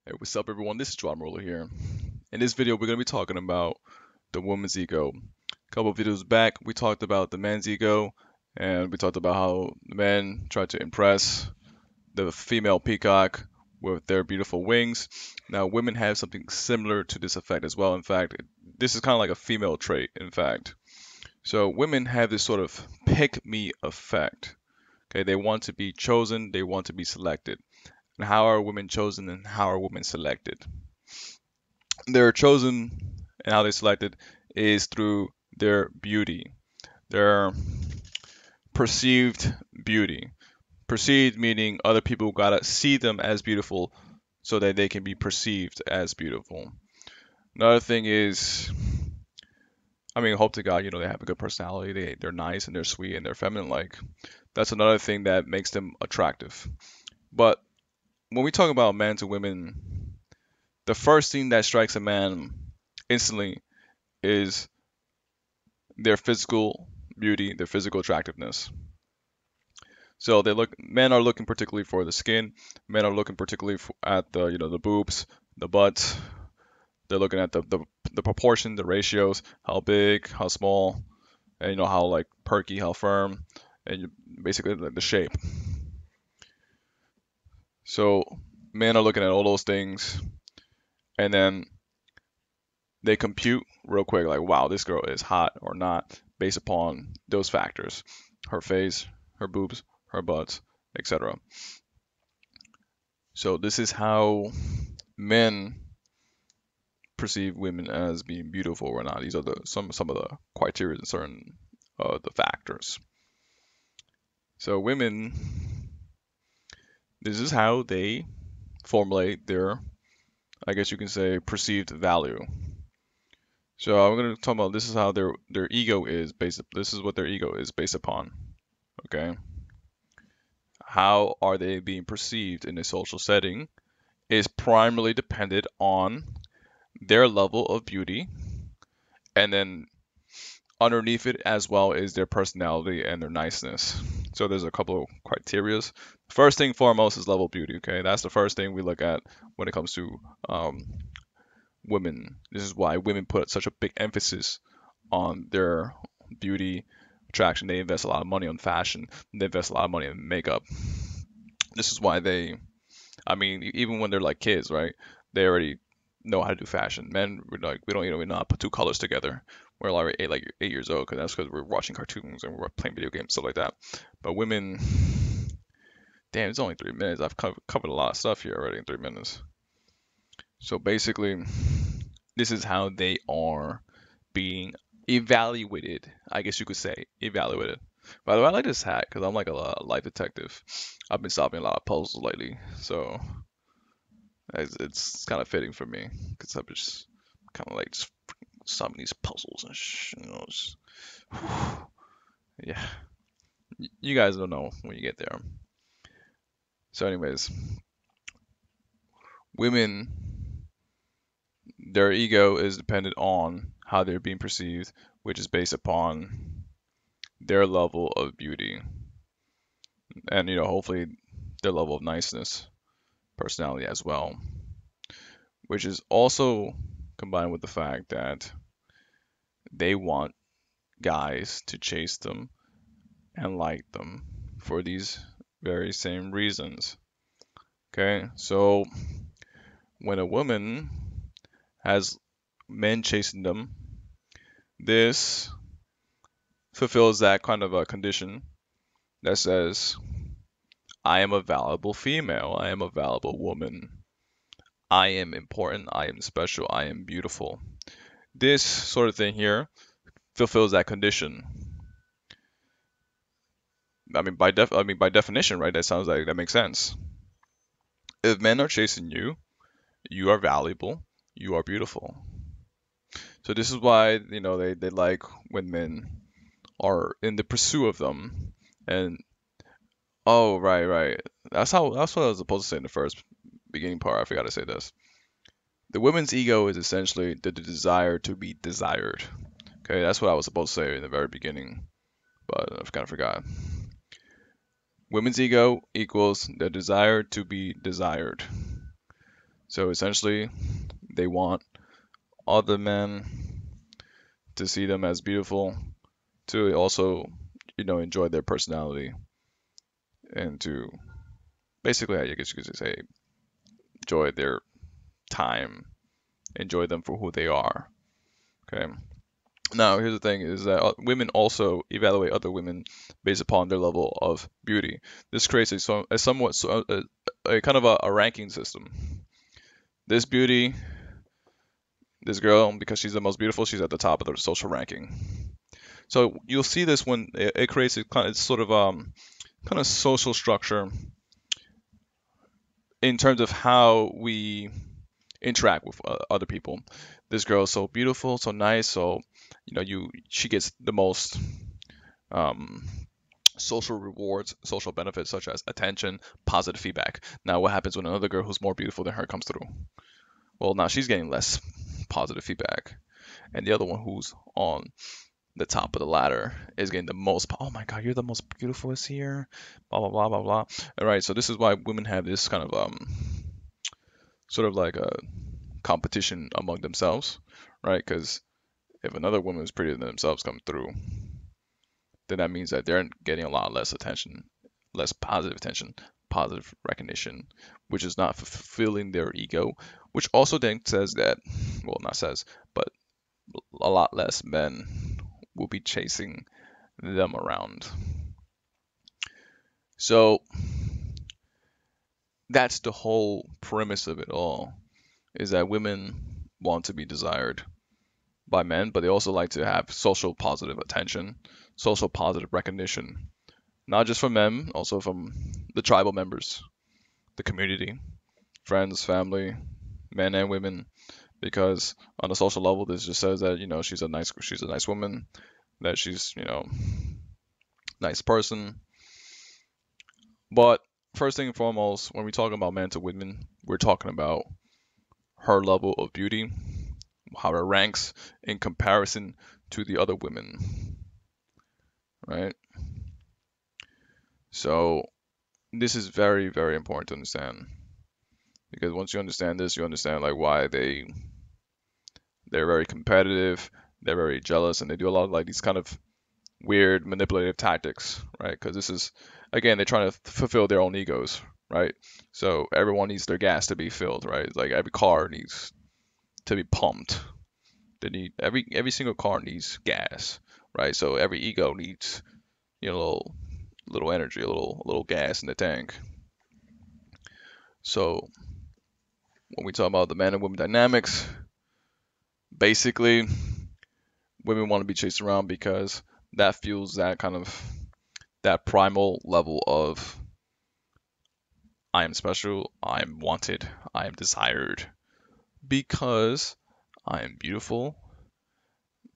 Hey, what's up, everyone? This is Gerardo Morillo here. In this video, we're going to be talking about the woman's ego. A couple of videos back, we talked about the man's ego, and we talked about how men try to impress the female peacock with their beautiful wings. Now, women have something similar to this effect as well. In fact, this is kind of like a female trait, in fact. So, women have this sort of pick me effect. Okay, they want to be chosen, they want to be selected. And how are women chosen and how are women selected? They're chosen and how they're selected is through their beauty, their perceived beauty. Perceived meaning other people gotta see them as beautiful so that they can be perceived as beautiful. Another thing is, I mean, hope to God, they have a good personality. They're nice and they're sweet and they're feminine like. That's another thing that makes them attractive. But when we talk about men to women, the first thing that strikes a man instantly is their physical beauty, their physical attractiveness. So men are looking particularly for the skin. Men are looking particularly at the boobs, the butt. They're looking at the proportion, the ratios, how big, how small, and how like perky, how firm, and basically the shape. So men are looking at all those things, and then they compute real quick, like, wow, this girl is hot or not, based upon those factors: her face, her boobs, her butt, etc. So this is how men perceive women as being beautiful or not. These are some of the criteria and certain the factors. So women, this is how they formulate their, I guess you can say, perceived value. So I'm going to talk about this is how their ego is based. This is what their ego is based upon. Okay, how are they being perceived in a social setting is primarily dependent on their level of beauty, and then underneath it as well is their personality and their niceness. So there's a couple of criterias. First thing foremost is level of beauty. Okay, that's the first thing we look at when it comes to women. This is why women put such a big emphasis on their beauty attraction. They invest a lot of money on fashion. They invest a lot of money in makeup. This is why I mean, even when they're like kids, right? They already know how to do fashion. Men, we don't, we know how to put two colors together. We're already 8 years old, because that's because we're watching cartoons and we're playing video games, stuff like that. But women, damn, it's only 3 minutes. I've covered a lot of stuff here already in 3 minutes. So basically, this is how they are being evaluated. I guess you could say evaluated. By the way, I like this hat because I'm like a life detective. I've been solving a lot of puzzles lately, so it's kind of fitting for me because I'm just kind of like just solving these puzzles and yeah. You guys don't know when you get there. So, anyways, women, their ego is dependent on how they're being perceived, which is based upon their level of beauty and hopefully their level of niceness, personality as well, which is also combined with the fact that they want guys to chase them and like them for these very same reasons. Okay, so when a woman has men chasing them, this fulfills that kind of a condition that says, I am a valuable female, I am a valuable woman, I am important, I am special, I am beautiful. This sort of thing here fulfills that condition. I mean by definition, right? That sounds like that makes sense. If men are chasing you, you are valuable, you are beautiful. So this is why they like when men are in the pursuit of them. And oh, right. That's what I was supposed to say in the first beginning part. I forgot to say this. The women's ego is essentially the desire to be desired. Okay, that's what I was supposed to say in the very beginning, but I kind of forgot. Women's ego equals the desire to be desired. So essentially, they want other men to see them as beautiful, to also, enjoy their personality, and to basically, I guess you could say, enjoy their time, enjoy them for who they are. Okay. Now, here's the thing: is that women also evaluate other women based upon their level of beauty. This creates a somewhat a kind of a ranking system. This beauty, this girl, because she's the most beautiful, she's at the top of the social ranking. So you'll see this when it creates a kind of sort of kind of social structure in terms of how we interact with other people. This girl is so beautiful, so nice, so she gets the most um, social rewards, social benefits such as attention, positive feedback. Now, what happens when another girl who's more beautiful than her comes through? Well, now she's getting less positive feedback, and the other one who's on the top of the ladder is getting the most. Oh my God, you're the most beautiful here. Blah blah blah blah blah. All right, so this is why women have this kind of sort of like a competition among themselves, right? Because if another woman who's prettier than themselves come through, then that means that they're getting a lot less attention, less positive attention, positive recognition, which is not fulfilling their ego, which also then says that, well, not says, but a lot less men will be chasing them around. So that's the whole premise of it all, is that women want to be desired by men, but they also like to have social positive attention, social positive recognition, not just from men, also from the tribal members, the community, friends, family, men and women, because on a social level, this just says that she's a nice woman, that she's nice person. But first thing and foremost, when we talk about men to women, we're talking about her level of beauty, how it ranks in comparison to the other women, right? So this is very, very important to understand, because once you understand this, you understand like why they're very competitive, they're very jealous, and they do a lot of like these kind of weird manipulative tactics, right? Because this is, again, they're trying to fulfill their own egos, right? So everyone needs their gas to be filled, right? Like every car needs to be pumped. They need every single car needs gas, right? So every ego needs a little energy, a little gas in the tank. So when we talk about the man and woman dynamics, basically women want to be chased around because that fuels that kind of that primal level of I am special, I am wanted, I am desired because I am beautiful,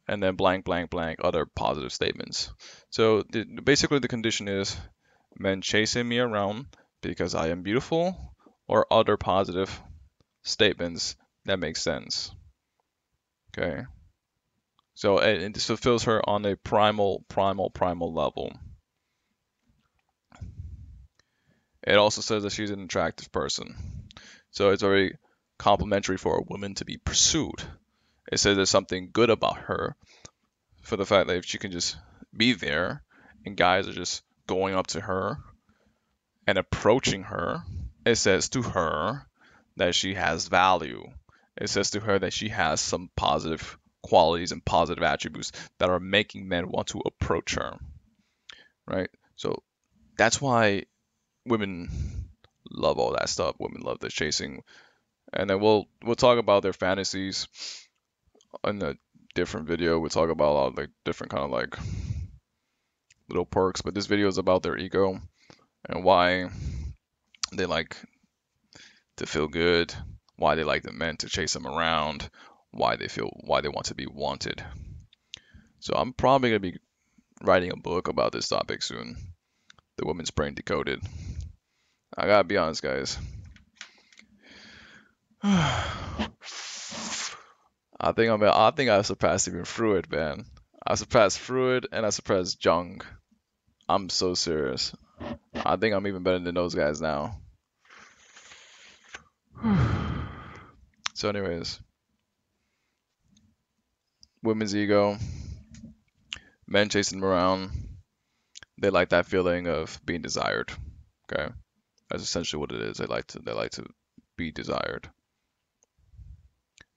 and then blank, blank, blank, other positive statements. So basically the condition is men chasing me around because I am beautiful, or other positive statements that make sense. Okay. So this fulfills her on a primal level. It also says that she's an attractive person. So it's very complimentary for a woman to be pursued. It says there's something good about her for the fact that if she can just be there and guys are just going up to her and approaching her, it says to her that she has value. It says to her that she has some positive qualities and positive attributes that are making men want to approach her, right? So that's why women love all that stuff. Women love the chasing, and then we'll talk about their fantasies in a different video. We'll talk about all the different kind of like little perks, but this video is about their ego and why they like to feel good, why they like the men to chase them around, why they want to be wanted. So I'm probably gonna be writing a book about this topic soon. The Woman's Brain Decoded. I gotta be honest, guys. I think I surpassed even Freud, man. I surpassed Freud and I surpassed Jung. I'm so serious. I think I'm even better than those guys now. So, anyways, women's ego, men chasing them around. They like that feeling of being desired. Okay, that's essentially what it is. They like to be desired.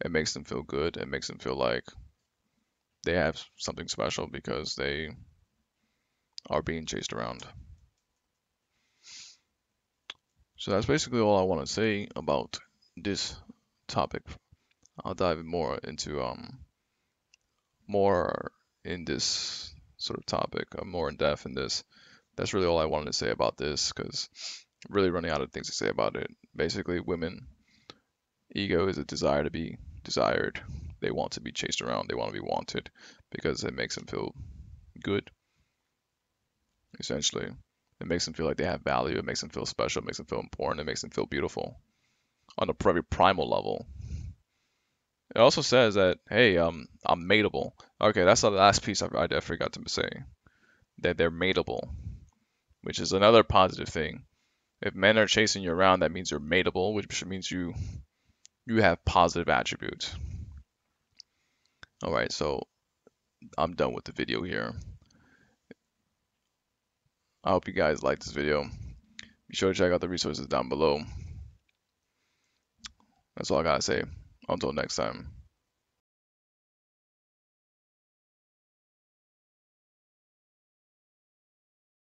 It makes them feel good. It makes them feel like they have something special because they are being chased around. So that's basically all I want to say about this topic. I'll dive more in this sort of topic, more in depth in this. That's really all I wanted to say about this because I'm really running out of things to say about it. Basically, women ego is a desire to be desired. They want to be chased around. They want to be wanted because it makes them feel good, essentially. It makes them feel like they have value. It makes them feel special. It makes them feel important. It makes them feel beautiful on a very primal level. It also says that, hey, I'm mateable. Okay, that's the last piece I forgot to say. That they're mateable, which is another positive thing. If men are chasing you around, that means you're mateable, which means you have positive attributes. All right, so I'm done with the video here. I hope you guys liked this video. Be sure to check out the resources down below. That's all I gotta say. Until next time.